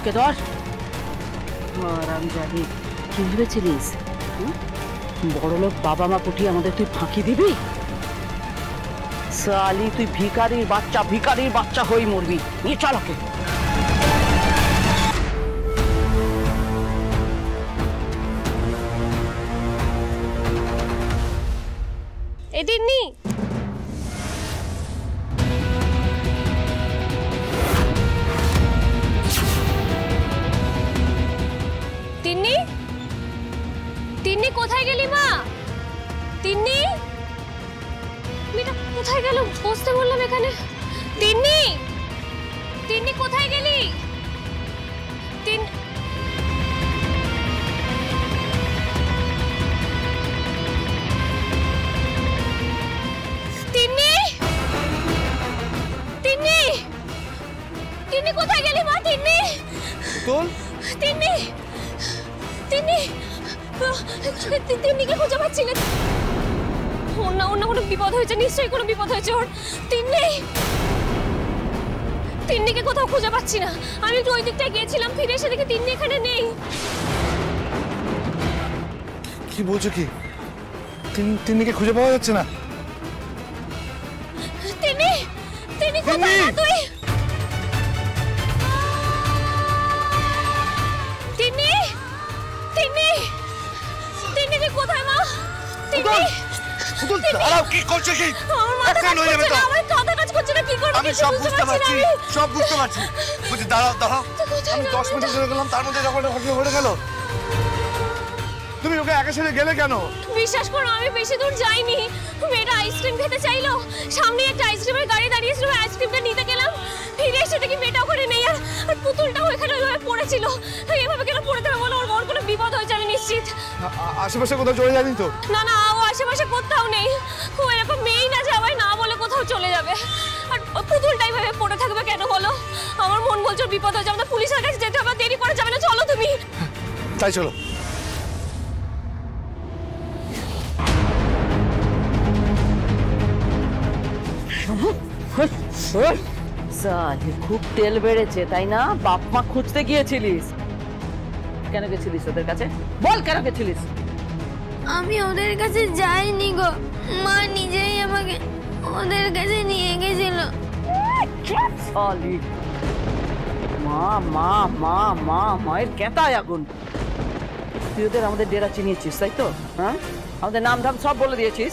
ওকে ধর। আরাম জানি কি ভেবেছিলিস বড়লোক বাবা মা পুটিয়ে আমাদের তুই ফাঁকি দিবি? সালি তুই ভিখারির বাচ্চা হই মরবি। নিয়ে চল ওকে। এদিননি তিন্নি তিন্নি কোথায় গেলি মা? তিন্নি মেয়েটা কোথায় গেল? বসতে বললাম এখানে। তিন্নি তিন্নি কোথায় গেলি? তিন্নি তিন্নি তিন্নি কোথায় গেলি মা? তিন্নি তিন্নি তিন্নি তিন্নিকে খুঁজে পাচ্ছি না। অন্য কোনো বিপদ হয়েছে, নিশ্চয়ই কোনো বিপদ হয়েছে ওর। তিন্নিকে কোথাও খুঁজে পাচ্ছি না। আমি একটু ওই দিকটায় গিয়েছিলাম, ফিরে এসে দেখি তিন্নি এখানে নেই। কি বলছো কি? তিন্নিকে খুঁজে পাওয়া যাচ্ছে না? তিন্নি তিন্নি কোথায় তুই? তিন্নি তিন্নি তিন্নি তুই কোথায় মা? তিন্নি দাঁড়াও, কি করছো কি? অ্যাক্সিডেন্ট হয়ে যাবে তো। আমার কথা কাজ করছে না, কি করব? আমি সব বুঝতে পারছি। বলছি দাঁড়াও। আমি 10 মিনিট ধরে গেলাম, তার মধ্যে যখন ঘটনা ঘটে গেল। তুমি ওকে একা ছেড়ে গেলে কেন? বিশ্বাস করো আমি বেশি দূর যাইনি। মেয়েটা আইসক্রিম খেতে চাইলো, সামনে একটা আইসক্রিমের গাড়ি দাঁড়িয়েছিল, আইসক্রিমটা নিতে গেলাম, ফিরে এসে দেখি মেয়েটা ওখানে নেই। আর পুতুলটাও এখানে ওইভাবে পড়েছিল। এভাবে কেন পড়ে থাকবে বলো? ওর কোনো বিপদ হয়েছে আমি নিশ্চিত। আশেপাশে কোথাও চলে যায়নি তো? না না, ও আশেপাশে কোথাও নেই। ও এরকম মেয়েই না যাওয়ায় না বলে কোথাও চলে যাবে। আর পুতুলটাই ভাবে পড়ে থাকবে কেন বলো? আমার মন বলছে বিপদ হয়ে যাবে, পুলিশের কাছে যেতে হবে, দেরি করা যাবে না। চলো তুমি। তাই চলো। সালি খুব তেল বেড়েছে তাই না? বাপ মা খুঁজতে গিয়েছিলিস? কেন গেছিলিস ওদের কাছে? বল কেন গেছিলিস? আমি ওদের কাছে যাইনি গো, মা নিজেই আমাকে ওদের কাছে নিয়ে গেছিল। সালি মা মা মা মা মায়ের কেতায় আগুন। তুই ওদের আমাদের ডেরা চিনিয়েছিস তাই তো? হ্যাঁ, আমাদের নাম ধাম সব বলে দিয়েছিস।